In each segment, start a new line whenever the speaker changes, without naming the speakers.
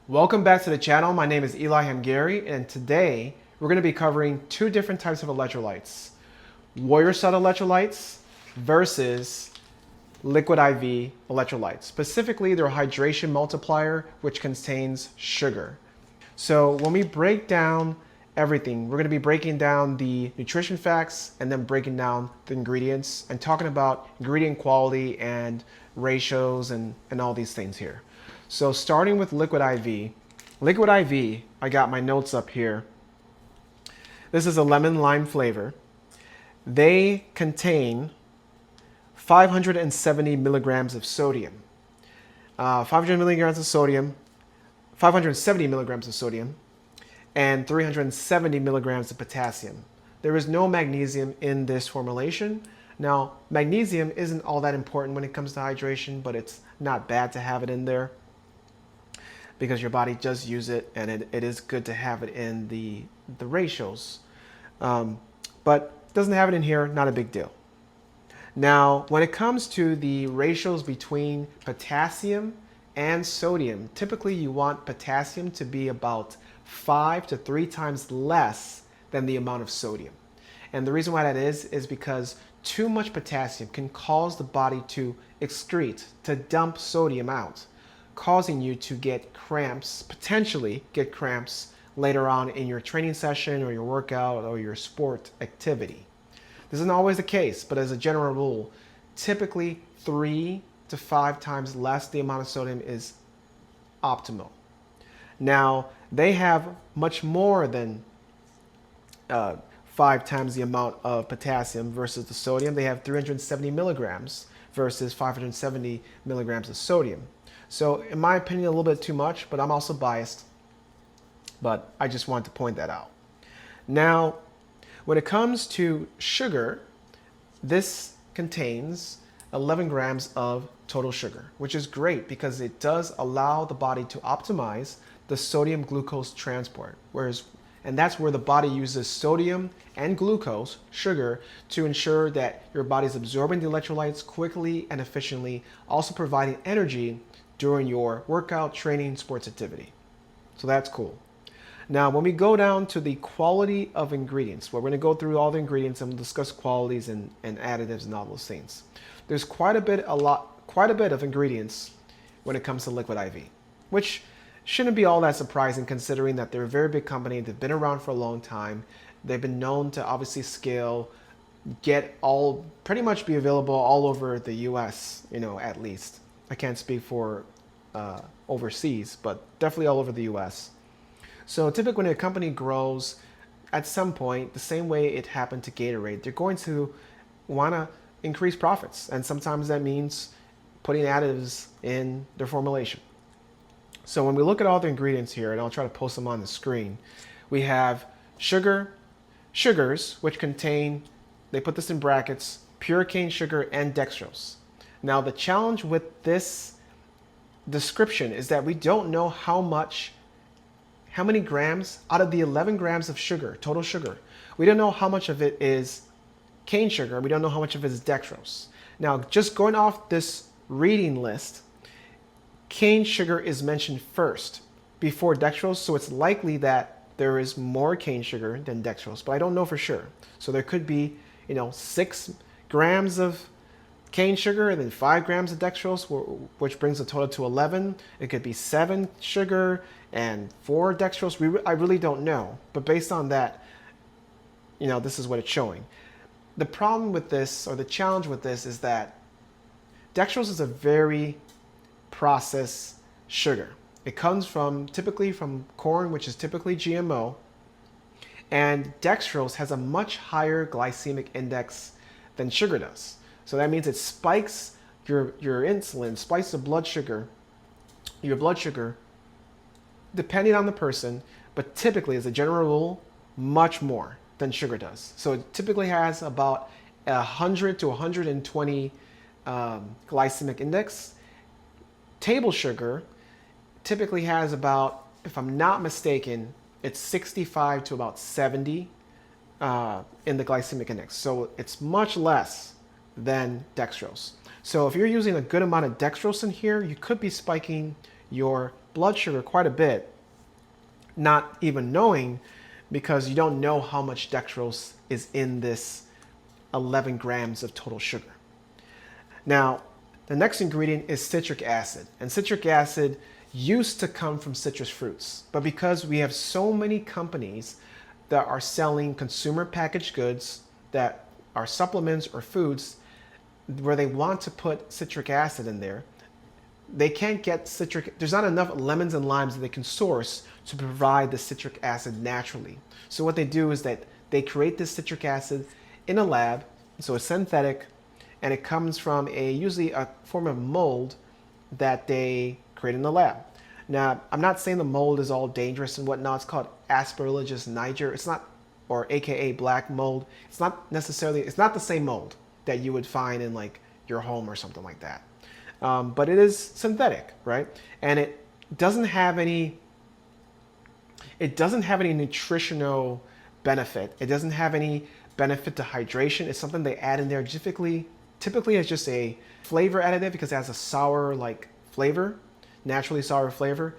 Welcome back to the channel. My name is Eli Hungary, and today we're going to be covering two different types of electrolytes. Warrior Cell electrolytes versus Liquid IV electrolytes. Specifically, their hydration multiplier, which contains sugar. So when we break down everything, we're going to be breaking down the nutrition facts and then breaking down the ingredients and talking about ingredient quality and ratios and all these things here. So starting with Liquid IV. Liquid IV, I got my notes up here. This is a lemon lime flavor. They contain 570 milligrams of sodium. 570 milligrams of sodium, and 370 milligrams of potassium. There is no magnesium in this formulation. Now, magnesium isn't all that important when it comes to hydration, but it's not bad to have it in there because your body does use it, and it is good to have it in the ratios. But doesn't have it in here, not a big deal. Now, when it comes to the ratios between potassium and sodium, typically you want potassium to be about 5 to 3 times less than the amount of sodium. And the reason why that is because too much potassium can cause the body to excrete, to dump sodium out, causing you to get cramps, potentially get cramps later on in your training session or your workout or your sport activity. This isn't always the case, but as a general rule, typically 3 to 5 times less the amount of sodium is optimal. Now, they have much more than 5 times the amount of potassium versus the sodium. They have 370 milligrams versus 570 milligrams of sodium. So in my opinion, a little bit too much, but I'm also biased. But I just want to point that out. Now, when it comes to sugar, this contains 11 grams of total sugar, which is great because it does allow the body to optimize the sodium glucose transport. And that's where the body uses sodium and glucose, sugar, to ensure that your body is absorbing the electrolytes quickly and efficiently, also providing energy during your workout, training, sports activity. So that's cool. Now, when we go down to the quality of ingredients, we're going to go through all the ingredients and we'll discuss qualities and additives and all those things. There's quite a bit of ingredients when it comes to Liquid IV, which shouldn't be all that surprising considering that they're a very big company. They've been around for a long time. They've been known to obviously scale, pretty much be available all over the US, at least. I can't speak for overseas, but definitely all over the US. So typically when a company grows, at some point, the same way it happened to Gatorade, they're going to want to increase profits. And sometimes that means putting additives in their formulation. So when we look at all the ingredients here, and I'll try to post them on the screen, we have sugars, which contain, they put this in brackets, pure cane sugar and dextrose. Now the challenge with this description is that we don't know how many grams out of the 11 grams of sugar, total sugar. We don't know how much of it is cane sugar. We don't know how much of it is dextrose. Now, just going off this reading list, cane sugar is mentioned first before dextrose, so it's likely that there is more cane sugar than dextrose, but I don't know for sure. So there could be, 6 grams of cane sugar and then 5 grams of dextrose, which brings the total to 11. It could be 7 sugar and 4 dextrose. I really don't know, but based on that, this is what it's showing. The problem with this, or the challenge with this, is that dextrose is a very processed sugar. It comes typically from corn, which is typically GMO, and dextrose has a much higher glycemic index than sugar does. So that means it spikes your insulin, spikes your blood sugar, depending on the person, but typically, as a general rule, much more than sugar does. So it typically has about 100 to 120 glycemic index. Table sugar typically has about, if I'm not mistaken, it's 65 to about 70 in the glycemic index. So it's much less than dextrose. So if you're using a good amount of dextrose in here, you could be spiking your blood sugar quite a bit, not even knowing, because you don't know how much dextrose is in this 11 grams of total sugar. Now, the next ingredient is citric acid. And citric acid used to come from citrus fruits. But because we have so many companies that are selling consumer packaged goods that are supplements or foods where they want to put citric acid in there, they can't get there's not enough lemons and limes that they can source to provide the citric acid naturally. So what they do is that they create this citric acid in a lab, so it's synthetic, and it comes from usually a form of mold that they create in the lab. Now, I'm not saying the mold is all dangerous and whatnot. It's called Aspergillus niger. It's not, or AKA black mold. It's not the same mold that you would find in like your home or something like that. But it is synthetic, right? And it doesn't have any nutritional benefit. It doesn't have any benefit to hydration. It's something they add in there typically it's just a flavor additive because it has a sour like flavor, naturally sour flavor,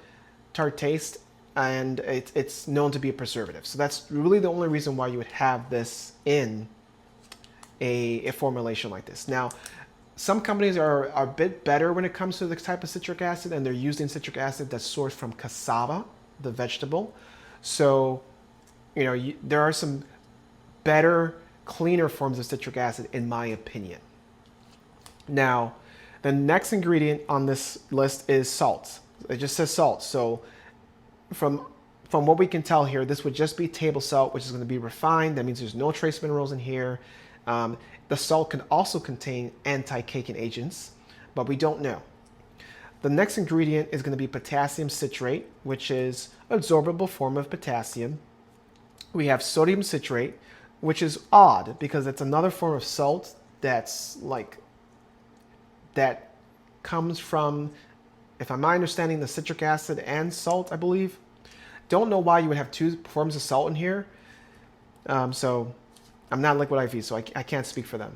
tart taste, and it's known to be a preservative. So that's really the only reason why you would have this in a formulation like this. Now, some companies are a bit better when it comes to this type of citric acid, and they're using citric acid that's sourced from cassava, the vegetable. So, there are some better, cleaner forms of citric acid, in my opinion. Now, the next ingredient on this list is salt. It just says salt. So, from what we can tell here, this would just be table salt, which is going to be refined. That means there's no trace minerals in here. The salt can also contain anti-caking agents, but we don't know. The next ingredient is going to be potassium citrate, which is an absorbable form of potassium. We have sodium citrate, which is odd because it's another form of salt that comes from, if I'm understanding, the citric acid and salt, I believe. Don't know why you would have two forms of salt in here. So I'm not Liquid I.V, so I can't speak for them.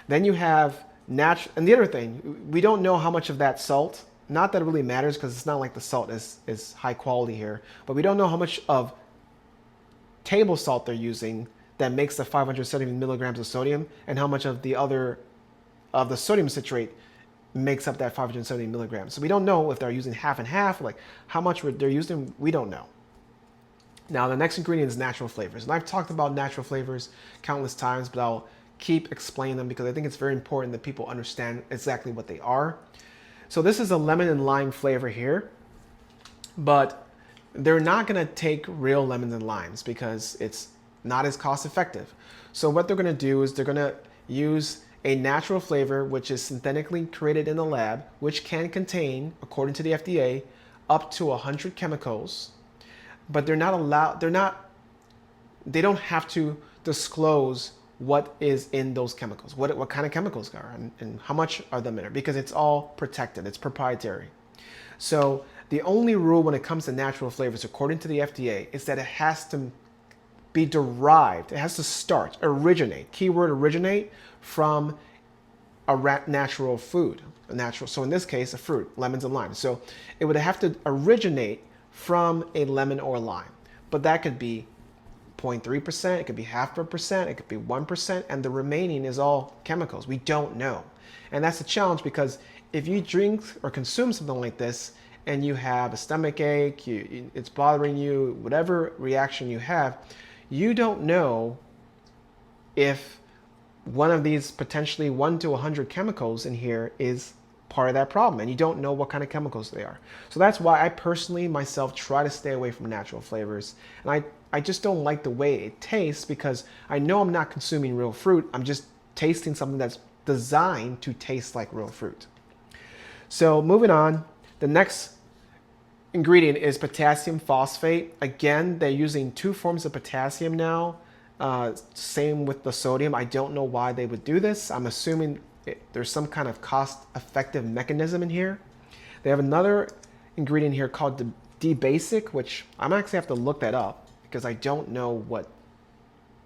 Then you have and the other thing, we don't know how much of that salt, not that it really matters because it's not like the salt is high quality here, but we don't know how much of table salt they're using that makes the 570 milligrams of sodium, and how much of the sodium citrate makes up that 570 milligrams. So we don't know if they're using half and half, like how much they're using, we don't know. Now, the next ingredient is natural flavors. And I've talked about natural flavors countless times, but I'll keep explaining them because I think it's very important that people understand exactly what they are. So this is a lemon and lime flavor here, but they're not going to take real lemons and limes because it's not as cost effective. So what they're going to do is they're going to use a natural flavor which is synthetically created in the lab, which can contain, according to the FDA, up to 100 chemicals. But they don't have to disclose what is in those chemicals, what kind of chemicals are, and how much are them in there, because it's all protected, it's proprietary. So the only rule when it comes to natural flavors, according to the FDA, is that it has to be derived, it has to originate, keyword originate, from a natural food, so in this case, a fruit, lemons and limes. So it would have to originate from a lemon or lime, but that could be 0.3%, it could be 0.5%, it could be 1%, and the remaining is all chemicals. We don't know. And that's a challenge because if you drink or consume something like this and you have a stomach ache, it's bothering you, whatever reaction you have, you don't know if one of these potentially 1 to 100 chemicals in here is part of that problem, and you don't know what kind of chemicals they are. So that's why I personally myself try to stay away from natural flavors, and I just don't like the way it tastes because I know I'm not consuming real fruit, I'm just tasting something that's designed to taste like real fruit. So moving on, the next ingredient is potassium phosphate. Again, they're using two forms of potassium now. Same with the sodium. I don't know why they would do this. I'm assuming there's some kind of cost-effective mechanism in here. They have another ingredient here called the D-basic, which I'm actually have to look that up because I don't know what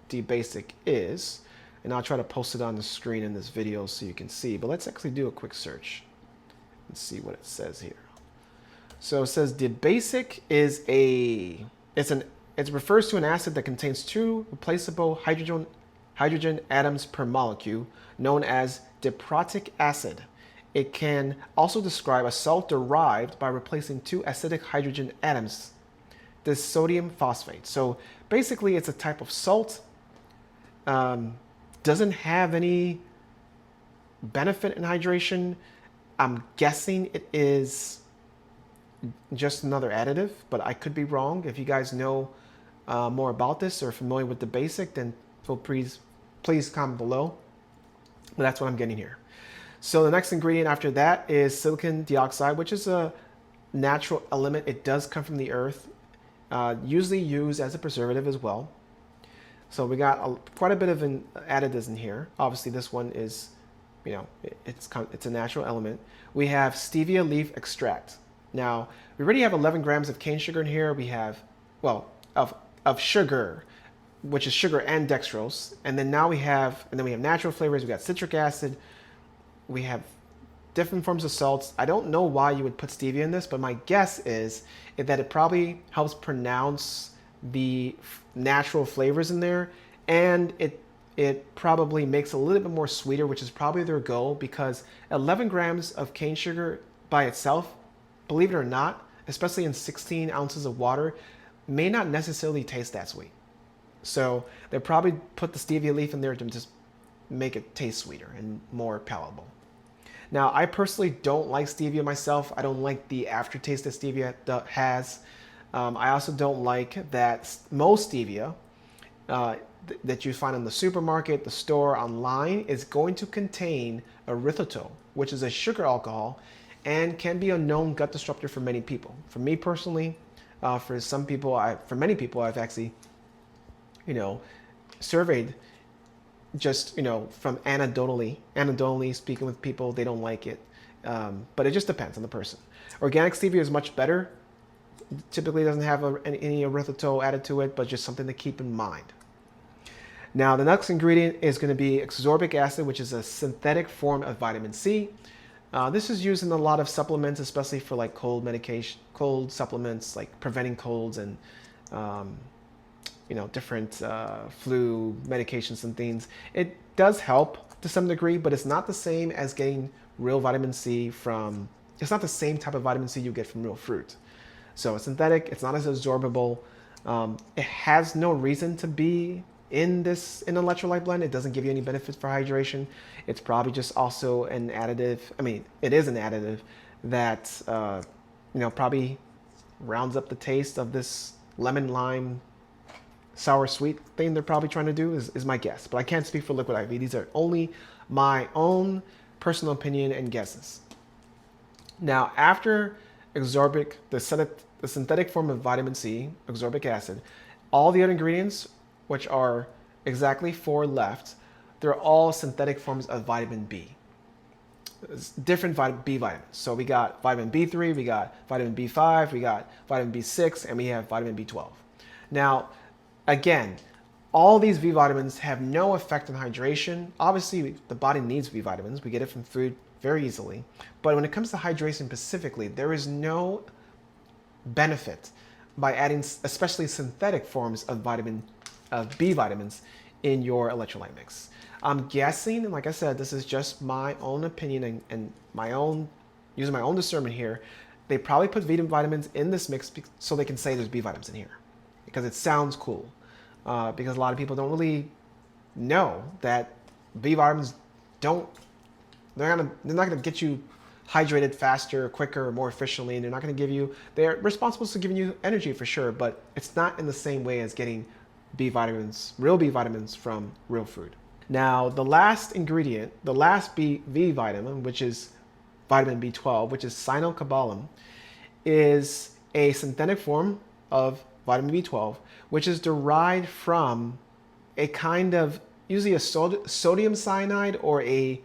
D-basic is. And I'll try to post it on the screen in this video so you can see. But let's actually do a quick search and see what it says here. So it says the basic is it refers to an acid that contains two replaceable hydrogen atoms per molecule, known as diprotic acid. It can also describe a salt derived by replacing two acidic hydrogen atoms, this sodium phosphate. So basically, it's a type of salt. Doesn't have any benefit in hydration. I'm guessing it is just another additive, but I could be wrong. If you guys know more about this or familiar with the basic, then please comment below. But that's what I'm getting here. So the next ingredient after that is silicon dioxide, which is a natural element. It does come from the earth, usually used as a preservative as well. So we got quite a bit of additives in here. Obviously, this one is, it's a natural element. We have stevia leaf extract. Now, we already have 11 grams of cane sugar in here. We have, of sugar, which is sugar and dextrose. And then we have natural flavors. We got citric acid. We have different forms of salts. I don't know why you would put stevia in this, but my guess is that it probably helps pronounce the natural flavors in there, and it probably makes it a little bit more sweeter, which is probably their goal, because 11 grams of cane sugar by itself, believe it or not, especially in 16 ounces of water, may not necessarily taste that sweet. So they probably put the stevia leaf in there to just make it taste sweeter and more palatable. Now, I personally don't like stevia myself. I don't like the aftertaste that stevia has. I also don't like that most stevia that you find in the supermarket, the store, online is going to contain erythritol, which is a sugar alcohol and can be a known gut disruptor for many people. For me personally, for many people, I've actually, surveyed just, from anecdotally speaking with people, they don't like it. But it just depends on the person. Organic stevia is much better. Typically doesn't have any erythritol added to it, but just something to keep in mind. Now, the next ingredient is going to be ascorbic acid, which is a synthetic form of vitamin C. This is used in a lot of supplements, especially for like cold supplements, like preventing colds and different flu medications and things. It does help to some degree, but it's not the same as getting real vitamin C from. It's not the same type of vitamin C you get from real fruit. So it's synthetic. It's not as absorbable. It has no reason to be in electrolyte blend. It doesn't give you any benefits for hydration. It's probably just also an additive. I mean, it is an additive that probably rounds up the taste of this lemon lime sour sweet thing they're probably trying to do is my guess. But I can't speak for Liquid I.V. These are only my own personal opinion and guesses. Now, after the synthetic form of vitamin C, ascorbic acid, all the other ingredients, which are exactly 4 left, they're all synthetic forms of vitamin B. Different B vitamins. So we got vitamin B3, we got vitamin B5, we got vitamin B6, and we have vitamin B12. Now, again, all these B vitamins have no effect on hydration. Obviously, the body needs B vitamins. We get it from food very easily. But when it comes to hydration specifically, there is no benefit by adding especially synthetic forms of B vitamins in your electrolyte mix. I'm guessing, and like I said, this is just my own opinion and using my own discernment here. They probably put vitamins in this mix so they can say there's B vitamins in here because it sounds cool. Because a lot of people don't really know that B vitamins they're not gonna get you hydrated faster, quicker, more efficiently, and they're responsible for giving you energy for sure, but it's not in the same way as getting real B vitamins from real food. Now, the last ingredient, the last B vitamin, which is vitamin B12, which is cyanocobalamin, is a synthetic form of vitamin B12, which is derived from a kind of, usually a sodium cyanide or a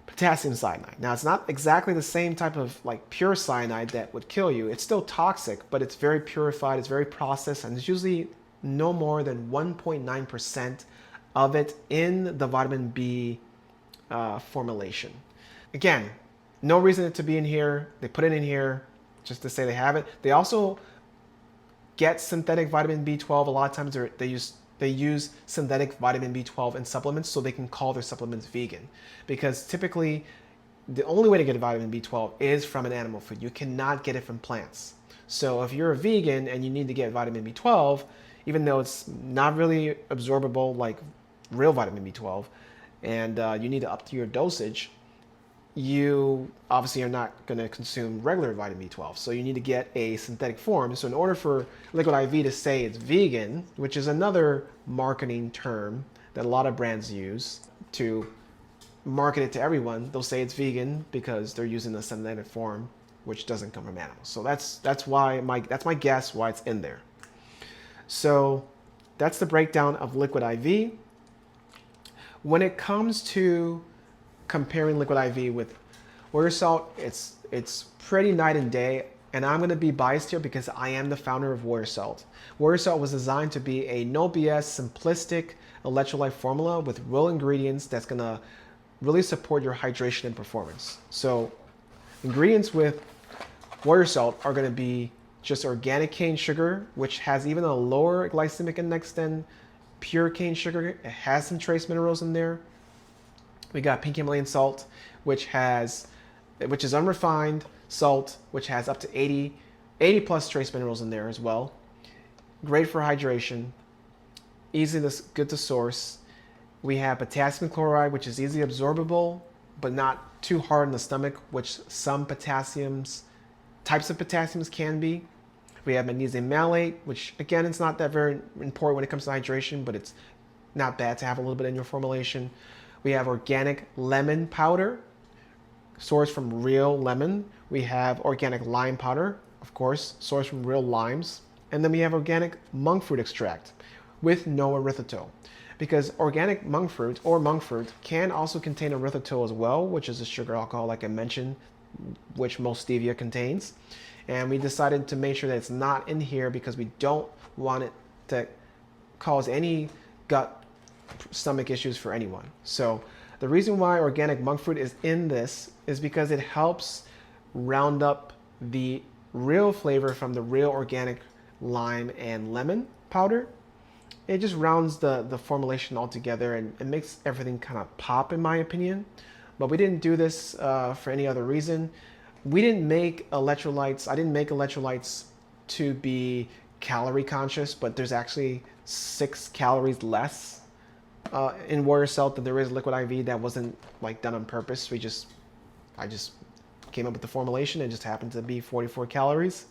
potassium cyanide. Now, it's not exactly the same type of like pure cyanide that would kill you. It's still toxic, but it's very purified, it's very processed, and it's usually no more than 1.9% of it in the vitamin B formulation. Again, no reason it to be in here. They put it in here. just to say they have it. They also get synthetic vitamin B12. A lot of times they use synthetic vitamin B12 in supplements, so they can call their supplements vegan, because typically the only way to get vitamin B12 is from an animal food. You cannot get it from plants. So if you're a vegan and you need to get vitamin B12, even though it's not really absorbable like real vitamin B12, and you need to up to your dosage, you obviously are not going to consume regular vitamin B12. So you need to get a synthetic form. So in order for Liquid IV to say it's vegan, which is another marketing term that a lot of brands use to market it to everyone, they'll say it's vegan because they're using the synthetic form, which doesn't come from animals. So that's my guess why it's in there. So that's the breakdown of Liquid IV. When it comes to comparing Liquid IV with Warrior Salt, it's pretty night and day, and I'm going to be biased here because I am the founder of Warrior Salt. Warrior Salt was designed to be a no BS, simplistic electrolyte formula with real ingredients that's going to really support your hydration and performance. So ingredients with Warrior Salt are going to be just organic cane sugar, which has even a lower glycemic index than pure cane sugar. It has some trace minerals in there. We got pink Himalayan salt, which is unrefined salt, which has up to 80 plus trace minerals in there as well. Great for hydration, good to source. We have potassium chloride, which is easily absorbable, but not too hard in the stomach, which some types of potassiums can be. We have magnesium malate, which again, it's not that very important when it comes to hydration, but it's not bad to have a little bit in your formulation. We have organic lemon powder, sourced from real lemon. We have organic lime powder, of course, sourced from real limes. And then we have organic monk fruit extract with no erythritol, because organic monk fruit can also contain erythritol as well, which is a sugar alcohol, like I mentioned, which most stevia contains. And we decided to make sure that it's not in here because we don't want it to cause any stomach issues for anyone. So the reason why organic monk fruit is in this is because it helps round up the real flavor from the real organic lime and lemon powder. It just rounds the formulation all together, and it makes everything kind of pop, in my opinion. But we didn't do this for any other reason. We didn't make electrolytes. I didn't make electrolytes to be calorie conscious, but there's actually 6 calories less in Warrior Salt than there is Liquid IV. That wasn't like done on purpose. I just came up with the formulation. It just happened to be 44 calories.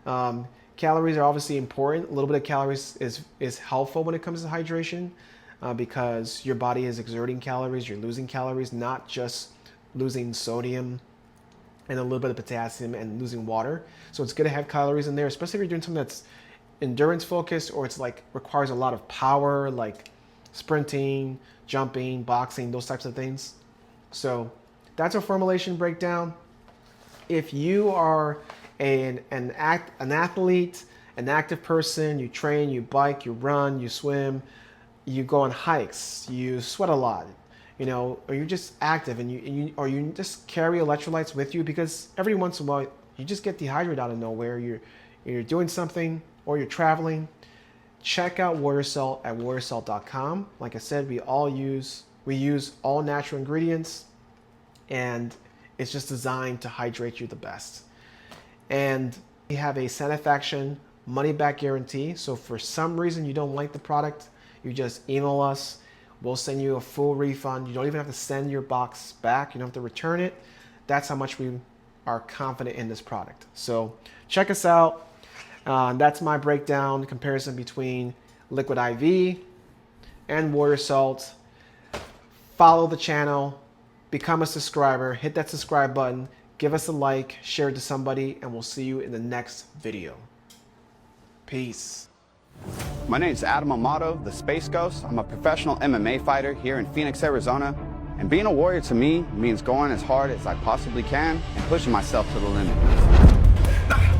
Calories are obviously important. A little bit of calories is helpful when it comes to hydration because your body is exerting calories. You're losing calories, not just losing sodium and a little bit of potassium and losing water. So it's good to have calories in there, especially if you're doing something that's endurance focused or it's like requires a lot of power, like sprinting, jumping, boxing, those types of things. So that's our formulation breakdown. If you are an athlete, an active person, you train, you bike, you run, you swim, you go on hikes, you sweat a lot, or you're just active and you just carry electrolytes with you because every once in a while you just get dehydrated out of nowhere. You're doing something or you're traveling. Check out Warrior Salt at warriorsalt.com. Like I said, we use all natural ingredients, and it's just designed to hydrate you the best. And we have a satisfaction money back guarantee. So if for some reason you don't like the product, you just email us. We'll send you a full refund. You don't even have to send your box back. You don't have to return it. That's how much we are confident in this product. So check us out. That's my breakdown, comparison between Liquid IV and Warrior Salt. Follow the channel, become a subscriber, hit that subscribe button, give us a like, share it to somebody, and we'll see you in the next video. Peace.
My name is Adam Amato, the Space Ghost. I'm a professional MMA fighter here in Phoenix, Arizona. And being a warrior to me means going as hard as I possibly can and pushing myself to the limit.